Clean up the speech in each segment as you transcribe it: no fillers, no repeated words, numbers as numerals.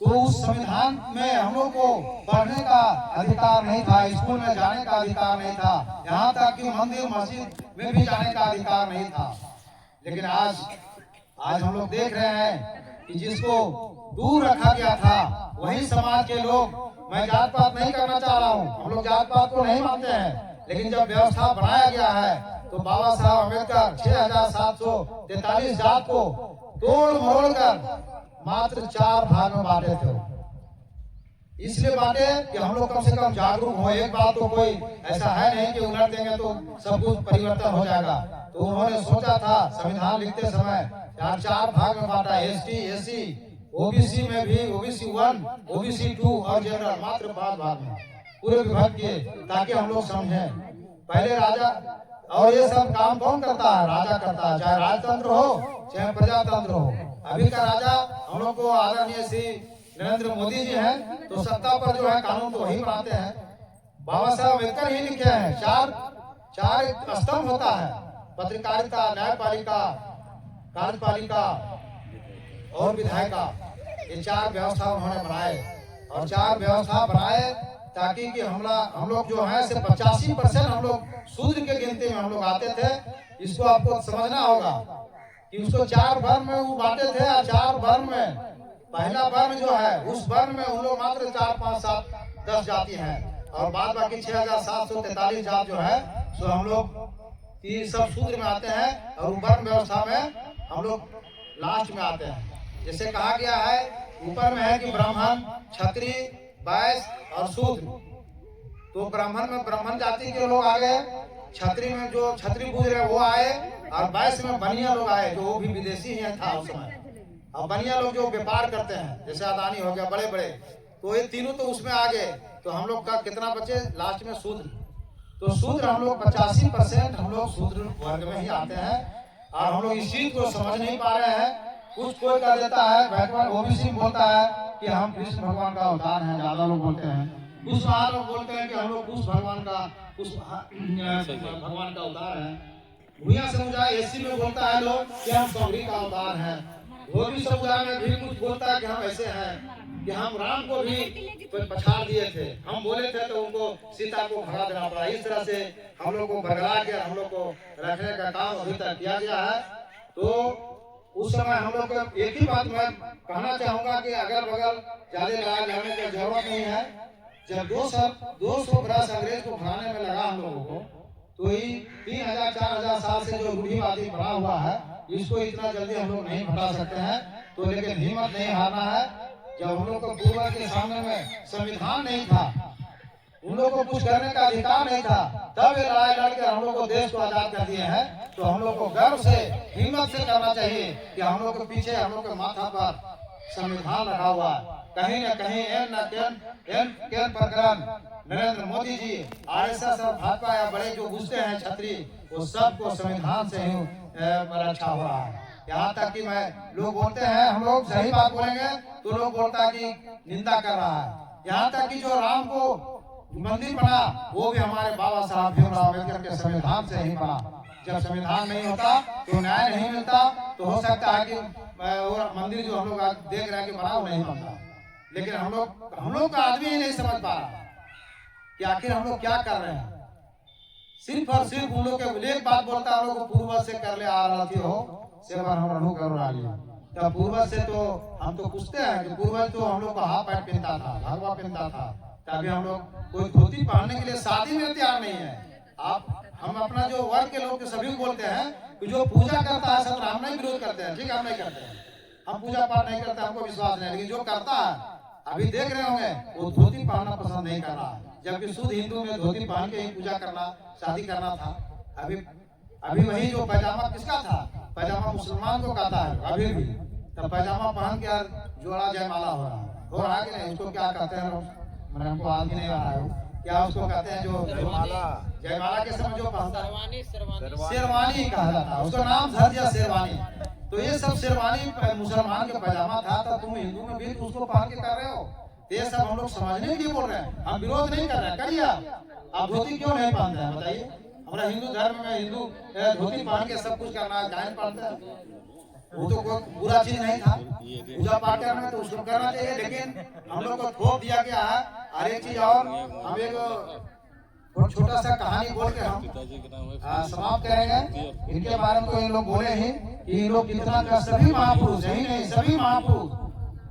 तो उस संविधान में हम लोग को पढ़ने का अधिकार नहीं था, स्कूल में जाने का अधिकार नहीं था, यहाँ तक कि मंदिर मस्जिद में भी जाने का अधिकार नहीं था। लेकिन आज हम लोग देख रहे हैं कि जिसको दूर रखा गया था वही समाज के लोग, मैं जात पात नहीं करना चाह रहा हूँ, हम लोग जात पात को नहीं मानते हैं, लेकिन जब व्यवस्था बनाया गया है तो बाबा साहब अम्बेडकर 6743 जात को तोड़ मरोड़ कर मात्र 4 भाग में बांटे थे। इसलिए बांटे कि हम लोग कम से कम जागरूक हो। एक बात तो कोई ऐसा है नहीं कि उलट देंगे तो सब कुछ परिवर्तन हो जाएगा। तो उन्होंने सोचा था संविधान लिखते समय 4 भाग में बांटा, एसटी, एससी, ओबीसी में भी ओबीसी 1, ओबीसी 2 और जनरल, मात्र 5 भाग में पूरे विभाग किए ताकि हम लोग समझें। पहले राजा, और ये सब काम कौन करता है? राजा करता है, चाहे राजतंत्र हो चाहे प्रजातंत्र हो। अभी का राजा हम लोग को आदरणीय श्री नरेंद्र मोदी जी हैं, तो सत्ता पर जो है कानून तो वही बनाते हैं। बाबा साहब अम्बेडकर ही लिखे हैं, चार स्तंभ होता है, पत्रकारिता, न्यायपालिका, कार्यपालिका और विधायिका। ये 4 व्यवस्था उन्होंने बनाए, और 4 व्यवस्था बनाए ताकि कि हम लोग जो है सिर्फ 85% हम लोग शूद्र के गिनती में हम लोग आते थे। इसको आपको समझना होगा कि उसको 4 वर्ण में वो बांटे थे, और 4 वर्ण में पहला वर्ण जो है उस वर्ण में उन लोग मात्र 4, 5, 7, 10 जाति हैं, और बाद बाकी 6743 जात जो है सो हम लोग की सब शूद्र में आते हैं, और वर्ण व्यवस्था में हम लोग लास्ट में आते हैं। जैसे कहा गया है ऊपर में है कि ब्राह्मण, क्षत्रिय, वैश्य और शूद्र। तो ब्राह्मण में ब्राह्मण जाति के लोग आ गए, क्षत्रिय में जो क्षत्रिय पूज रहे वो आए, और वैश्य में बनिया लोग आए जो वो भी विदेशी ही था उस समय। और बनिया लोग जो व्यापार करते हैं जैसे अदानी हो गया, बड़े बड़े, तो ये तीनों तो उसमें आ गए। तो हम लोग का कितना बचे लास्ट में? शूद्र। तो शूद्र हम लोग 85% हम लोग शूद्र वर्ग में ही आते हैं, और हम लोग इस चीज को समझ नहीं पा रहे हैं। कुछ कोई कर देता है, बैकवर्ड ओबीसी बोलता है कि हम कृष्ण भगवान का अवतार हैं, ज्यादा लोग बोलते हैं। कुछ लोग बोलते हैं कि हम लोग कुछ भगवान का अवतार हैं। भूया समुदाय एसी में बोलता है लोग कि हम गौरी का अवतार हैं। धोबी समुदाय में भी कुछ बोलता है कि हम ऐसे हैं कि हम राम को भी पछाड़ दिए थे, हम बोले थे तो उनको सीता को भगा देना पड़ा। इस तरह से हम लोग को भगा के हम लोग को रखने का काम अभी तक किया गया है। तो उस समय हम लोग को एक ही बात मैं कहना चाहूंगा कि अगल बगल ज्यादा लड़ाई लड़ने की जरूरत नहीं है। जब 200 बरस अंग्रेज को भगाने में लगा हम लोगों को, तो ये 3000 4000 साल से जो रूढ़िवादी बना हुआ है, इसको इतना जल्दी हम लोग नहीं हटा सकते हैं। तो लेकिन हिम्मत नहीं हारना है। जब हम लोग को पूर्वज के सामने में संविधान नहीं था, उन लोग को कुछ करने का अधिकार नहीं था, तब ये लड़ाई लड़कर हम लोग को देश को आजाद कर दिए हैं। तो हम लोग को गर्व से, हिम्मत से करना चाहिए कि हम लोग के पीछे, हम लोग के माथा पर संविधान रखा हुआ है। कहीं न कहीं एन प्रकरण नरेंद्र मोदी जी, आरएसएस और भाजपा या बड़े जो गुस्से हैं छत्री, वो सबको संविधान से ही रक्षा हो रहा है। यहाँ तक कि लोग बोलते हैं, हम लोग सही बात बोलेंगे तो लोग बोलता है कि निंदा कर रहा है। यहाँ तक कि जो राम को मंदिर बना वो भी हमारे बाबा साहब भीमराव अम्बेडकर के संविधान से ही बना। जब संविधान नहीं होता तो न्याय नहीं मिलता, तो हो सकता है कि वो मंदिर जो हम लोग देख रहे हैं कि बना वो नहीं बनता। लेकिन हम लोग का आदमी ही नहीं समझ पा रहा कि आखिर हम लोग क्या कर रहे हैं। सिर्फ और सिर्फ उन लोग के एक बात बोलता है, हम लोग को पूर्वज से कर ले आ रहा थी हो से बार हम रहू कर रहा लिया। तब पूर्वज से तो हम तो पूछते हैं कि पूर्वज तो हम लोग को हाफ पैंट पहनता था, भगवा पहनता था, तभी हम लोग कोई धोती पहनने के लिए शादी में तैयार नहीं है। हम अपना जो वर्ग के लोग सभी बोलते हैं कि जो पूजा करता है सब हम नहीं विरोध करते हैं, ठीक है, हम नहीं करते हैं, हम पूजा पाठ नहीं करते, हमको विश्वास नहीं। लेकिन जो करता है अभी देख रहे होंगे वो धोती पहनना पसंद नहीं कर रहा, जबकि शुद्ध हिंदू में धोती पहन के ही पूजा करना, शादी करना था। अभी वही जो पैजामा किसका था, पैजामा मुसलमान को कहता है अभी भी, तब पैजामा पहन के जोड़ा जयमाला हो रहा है कि नहीं? उसको क्या कहते हैं मैंने हमको आज नहीं आ रहा है, क्या उसको कहते हैं जो जयमाला के समय जो पहनता है शेरवानी कहा जाता है, उसका नाम धर दिया शेरवानी। तो ये सब शेरवानी मुसलमान के पैजामा था, तब तुम हिंदू में भी उसको पहन के कर रहे हो। ये सब हम लोग समझने के लिए बोल रहे हैं, हम विरोध नहीं कर रहे हैं, करिए आप धोती क्यों नहीं पहनते हैं बताइए। हमारा हिंदू धर्म में हिंदू धोती पहन के सब कुछ करना है, जायज पहनते हैं। वो तो कोई बुरा चीज नहीं था पूजा पाठ करना, तो उसको करना चाहिए। लेकिन हम लोग को थोप दिया गया है। और एक चीज और, हम एक छोटा सा कहानी बोल के हम समाप्त करेंगे। इनके बारे में तो इन लोग बोले ही कि इन लोग कितना का सभी महापुरुष है ही नहीं, सभी महापुरुष।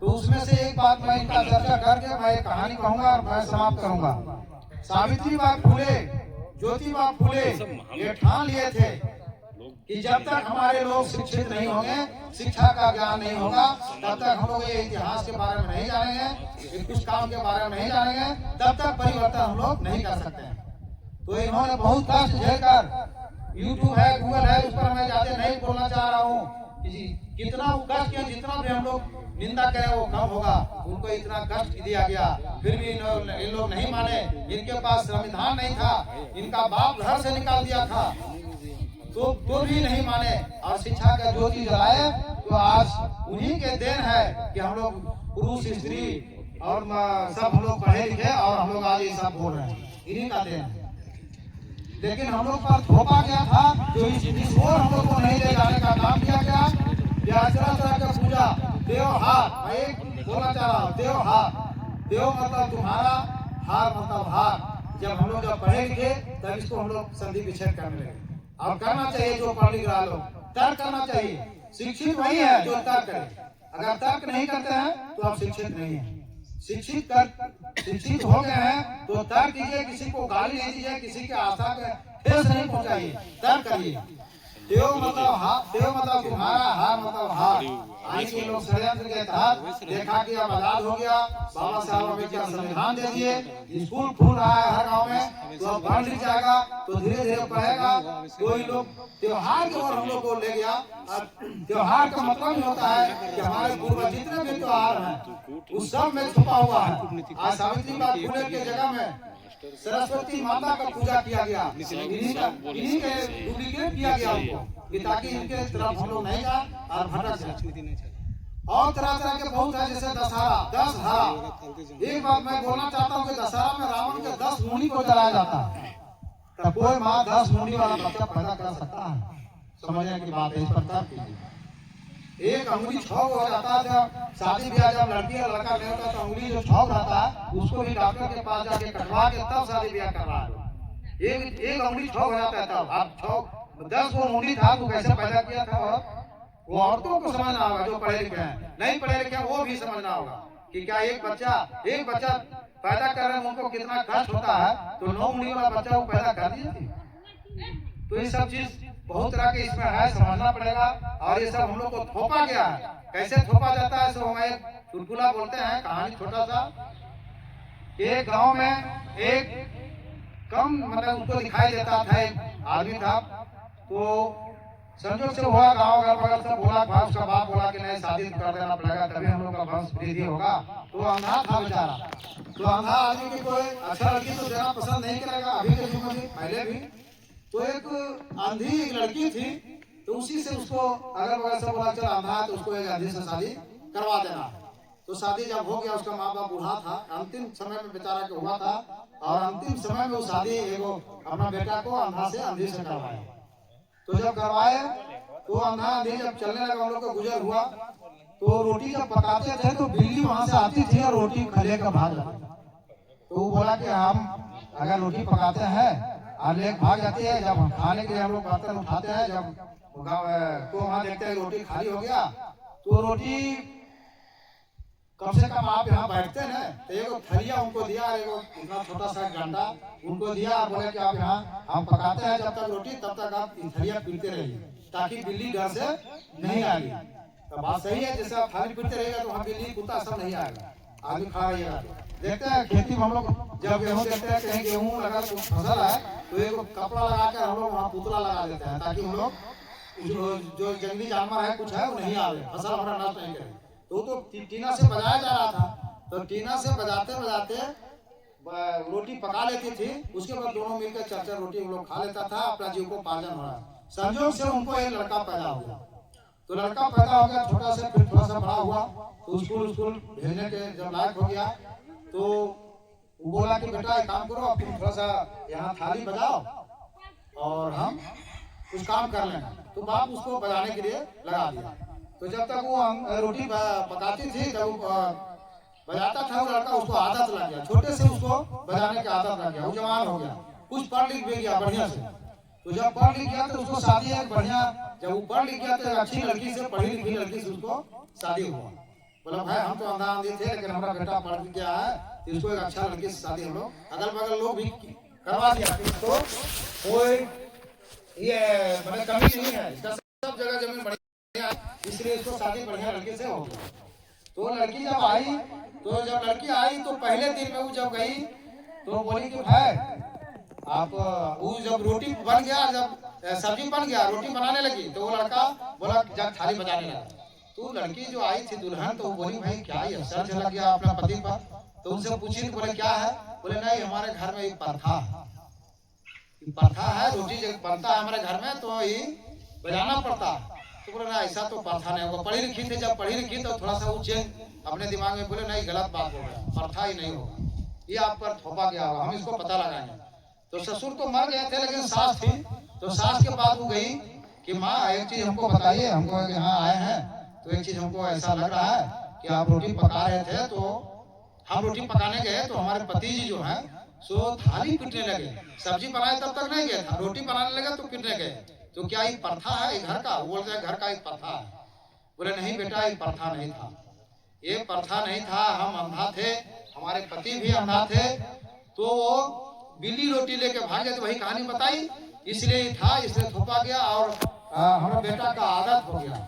तो उसमें से एक बात मैं इनका चर्चा करके मैं एक कहानी कहूंगा और मैं समाप्त करूंगा। सावित्रीबाई फुले, ज्योतिबा फुले ये ठान लिए थे कि जब तक हमारे लोग शिक्षित नहीं होंगे, शिक्षा का ज्ञान नहीं होगा, तब तक हम लोग ये इतिहास के बारे में नहीं जानेंगे, कुछ काम के बारे में नहीं जानेंगे, तब तक परिवर्तन हम लोग नहीं कर सकते हैं। तो इन्होंने बहुत कष्ट झेलकर, यूट्यूब है, गूगल है, उस पर मैं ज्यादा नहीं बोलना चाह रहा हूँ कि कितना कष्ट किया, जितना भी हम लोग निंदा करें वो कम होगा। उनको इतना कष्ट दिया गया, फिर भी इन लोग नहीं माने। इनके पास संविधान नहीं था, इनका बाप घर से निकाल दिया था, तो भी नहीं माने और शिक्षा का ज्योति जलाए। तो आज उन्हीं के देन है कि हम लोग पुरुष स्त्री और सब हम लोग पढ़े लिखे और हम लोग आज ये सब बोल रहे हैं, इन्हीं का देन है। लेकिन हम लोग पर थोपा गया था, जो इस ओर हम लोग को नहीं ले जाने का काम किया गया। तरह तरह का पूजा, त्योहार, मैं एक बोलना चाह रहा हूँ, त्योहार, त्यों मतलब तुम्हारा, हार मतलब हार। जब हम लोग पढ़े लिखे तब इसको हम लोग संधि विच्छेद करने लगे। और करना चाहिए जो पढ़ लिख रहा लोग, तर्क करना चाहिए। शिक्षित वही है जो तर्क करे, अगर तर्क नहीं करते हैं तो आप शिक्षित नहीं है। शिक्षित हो गए हैं तो तर्क कीजिए, किसी को गाली नहीं दीजिए, किसी के आशा के ठेस नहीं पहुंचाइए, तर्क करिए। त्यों मतलब तुम्हारा, हार मतलब हार। आज के लोग षड्यंत्र के तहत देखा कि अब आजाद हो गया, बाबा साहब अम्बेडकर संविधान दे दिए, स्कूल खुल रहा है हर गांव में, तो अब पढ़ लिख जाएगा तो धीरे धीरे पढ़ेगा। कोई लोग त्योहार की ओर हम लोग को ले गया। त्योहार का मतलब ही होता है कि हमारे पूर्वज जितने भी त्योहार हैं उस सब में छुपा हुआ है। आज सावित्रीबाई फुले की जगह में सरस्वती माता का पूजा किया गया, इन्हीं के डुप्लीकेट किया गया उनको, कि ताकि इनके तरफ हम लोग नहीं जाए और भटक जाए। और तरह तरह के बहुत है, जैसे दशहरा, दशहरा। एक बात मैं बोलना चाहता हूँ कि दशहरा में रावण के 10 मूंडी को जलाया जाता है। तो कोई माँ 10 मूंडी वाला बच्चा पैदा कर सकता है? समझने की बात है, इस पर तर्क कीजिए। एक अंगुली छौक हो जाता है, जब शादी ब्याह, जब लड़की और लड़का नहीं होता तो अंगुली जो छौक रहता है उसको भी डॉक्टर के पास जाके कटवा के तब शादी ब्याह करवा दो। एक अंगुली छौक हो जाता है तब। आप छौक 10 वो अंगुली था तो कैसे पैदा किया था? और वो औरतों को समझना होगा जो पढ़े लिखे हैं, नहीं पढ़े लिखे वो भी समझना होगा कि क्या एक बच्चा पैदा कर रहे हैं उनको कितना कष्ट होता है। तो 9 उंगली वाला बच्चा वो पैदा कर दिया थी। तो ये सब चीज बहुत तरह के इसमें है, समझना पड़ेगा। और ये सब हम लोग को थोपा गया है। कैसे थोपा जाता है सो हम एक चुटकुला बोलते हैं, कहानी छोटा सा। एक गांव में एक कम मतलब उसको दिखाई देता था एक आदमी था। तो संजोग से हुआ गांव अगल बगल से बोला, उसका बाप बोला कि नहीं शादी कर देना पड़ेगा तभी हम लोग का वंश वृद्धि होगा। तो अंधा था बेचारा। तो अंधा आदमी की कोई अच्छा लड़की तो देना पसंद नहीं करेगा, अभी के युग में पहले भी। तो एक अंधी एक लड़की थी, तो उसी से उसको अगल बगल से बोला चल अंधा है तो उसको एक अंधी से शादी करवा देना। तो शादी जब हो गया, उसका माँ बाप बूढ़ा था, अंतिम समय में बेचारा के हुआ था। और अंतिम समय में वो शादी एगो अपना बेटा को अंधा से अंधी से करवाए। तो जब करवाए तो अंधा अंधी जब चलने लगा, हम लोग का गुजर हुआ। तो रोटी जब पकाते थे तो बिल्ली वहां से आती थी और रोटी खले कर भाग जाती। तो वो बोला कि हम अगर रोटी पकाते हैं और लेकर भाग जाती है, जब हम खाने के लिए हम लोग बर्तन उठाते हैं, जब तो वहाँ देखते हैं रोटी खाली हो गया। तो रोटी कम से कम आप यहाँ बैठते हैं तो एक थरिया उनको दिया, एक इतना छोटा सा डंडा उनको दिया, बोले कि आप यहाँ हम पकाते हैं जब तक रोटी, तब तक आप थरिया पीटते रहिए ताकि बिल्ली घर से नहीं आएगी। तो बात सही है, जैसे आप थाली पीटते रहेगा तो वहाँ बिल्ली कुत्ता सब नहीं आएगा, आदमी खा रहिएगा। देखते हैं खेती में हम लोग जब गेहूँ देखते हैं, कहीं गेहूँ लगा फसल है तो एक कपड़ा लगा कर हम लोग वहाँ पुतला लगा देते हैं ताकि हम लोग जो जंगली जानवर है कुछ है वो नहीं आवे, फसल हमारा नष्ट नहीं करे। तो टीना से बजाया जा रहा था। तो टीना से बजाते बजाते रोटी पका लेती थी, उसके बाद दोनों मिलकर 4-4 रोटी वो लोग खा लेता था, अपना जीव को पालन हो रहा। संजोग से उनको एक लड़का पैदा हुआ। तो लड़का पैदा हो गया छोटा सा, फिर थोड़ा सा बड़ा हुआ तो स्कूल भेजने के जब लायक हो गया तो वो बोला कि बेटा एक काम करो, अब तुम थोड़ा सा यहाँ थाली बजाओ और हम कुछ काम कर लेंगे। तो बाप उसको बजाने के लिए लगा दिया। तो जब तक वो रोटी पकाती थी तब बजाता था वो लड़का, उसको आदत लग गया, छोटे से उसको बजाने की आदत लग गया, वो जवान हो गया, कुछ पढ़ लिख भी गया बढ़िया से। तो जब पढ़ लिख गया तो उसको शादी एक बढ़िया, जब वो पढ़ लिख गया तो अच्छी लड़की से, पढ़ी लिखी लड़की से उसको शादी हुआ। बोला भाई हम तो अंधा आंधी थे लेकिन हमारा बेटा पढ़ लिख गया है, इसको एक अच्छा लड़की से शादी, हम लोग अगल बगल लोग भी करवा दिया, इसको कोई ये मतलब कमी नहीं है, इसका सब जगह जमीन बढ़िया, इसलिए इसको शादी बढ़िया लड़की से हो गई। तो लड़की जब आई, तो जब लड़की आई तो पहले दिन में वो जब गई तो बोली कि भाई आप, वो जब रोटी बन गया, जब सब्जी बन गया, रोटी बनाने लगी, तो वो लड़का बोला जब थाली बजाने लगा। तो लड़की जो आई थी दुल्हन, तो वो बोली भाई क्या ये असर झलक गया अपना पति पर। तो उनसे पूछी तो बोले क्या है, बोले नहीं हमारे घर में एक प्रथा है, रोटी जब बनता है हमारे घर में तो ये बजाना पड़ता है। तो बोले ना ऐसा तो प्रथा नहीं होगा, पढ़ी लिखी थी, जब पढ़ी लिखी तो थोड़ा सा वो चेंज अपने दिमाग में, बोले नहीं गलत बात हो गया, प्रथा ही नहीं होगा, ये आप पर थोपा गया होगा, हम इसको पता लगाएंगे। तो ससुर तो मर गए थे लेकिन सास थी, तो सास के बाद वो गई कि माँ एक चीज हमको बताइए, हमको यहाँ आए हैं तो एक चीज हमको ऐसा लग रहा है कि आप रोटी पका रहे थे, तो हम रोटी पकाने गए तो हमारे पति जी जो है सो थाली पीटने लगे, सब्जी बनाए तब तक नहीं गए था, रोटी बनाने लगे तो पीटने गए। तो क्या एक प्रथा है घर का, बोल रहे घर का एक प्रथा है। बोले नहीं बेटा एक प्रथा नहीं था, ये प्रथा नहीं था, हम अंधा थे, हमारे पति भी अंधा थे, तो वो बिल्ली रोटी लेके भाग गए, तो वही कहानी बताई, इसलिए था, इसलिए थोपा गया और हमारे बेटा का आदत हो गया,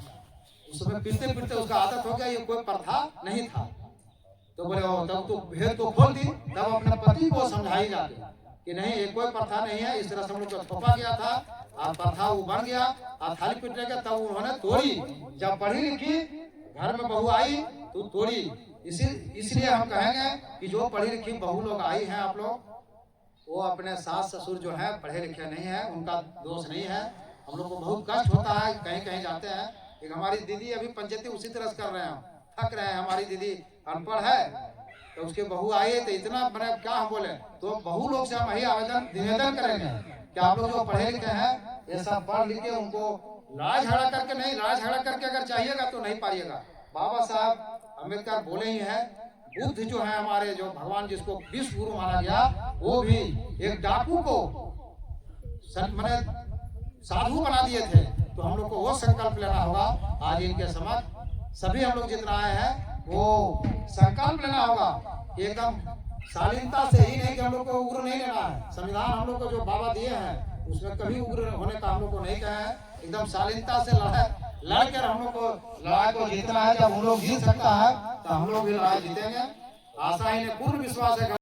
उसमें पीटते पीटते उसका आदत हो गया, ये कोई प्रथा नहीं था। तो बोले तब तो भेद तो खोल दी, तब अपने पति को समझाई जाती कि नहीं ये कोई प्रथा नहीं है, इस तरह से हम लोग को थोपा गया था, आप प्रथा वो बन गया, आप थाली पीटने का, तब उन्होंने तोड़ी, जब पढ़ी लिखी घर में बहू आई तो तोड़ी। इसलिए हम कहेंगे कि जो पढ़ी लिखी बहू लोग आई हैं आप लोग, वो अपने सास ससुर जो है पढ़े लिखे नहीं है, उनका दोष नहीं है। हम लोग को बहुत कष्ट होता है, कहीं कहीं जाते हैं, एक हमारी दीदी अभी पंचायती उसी तरह कर रहे हैं, थक रहे हैं, हमारी दीदी अनपढ़ है, तो उसके बहू आई तो इतना बड़े क्या हम बोले, तो बहू लोग से हम यही निवेदन करेंगे कि आप लोग जो पढ़े लिखे हैं, ये सब पढ़ लिख के उनको लड़ाई झगड़ा करके नहीं, लड़ाई झगड़ा करके अगर चाहिएगा तो नहीं पाइएगा। बाबा साहब अम्बेडकर बोले ही है, बुद्ध जो है हमारे, जो भगवान जिसको विश्व गुरु माना गया, वो भी एक डाकू को साधु बना दिए थे। तो हम लोग को वो संकल्प लेना होगा, आज इनके समक्ष सभी हम लोग जितना आए हैं वो संकल्प लेना होगा, एकदम शालीनता से ही, नहीं कि हम लोग को उग्र नहीं लेना है। संविधान हम लोग को जो बाबा दिए हैं उसमें कभी उग्र होने का हम लोग को नहीं कहा है, एकदम शालीनता से लड़कर हम लोग को लड़ाई को जीतना है। जब हम लोग जीत सकता है तो हम लोग भी लड़ाई जीतेंगे, आशा ही ने पूर्ण विश्वास है।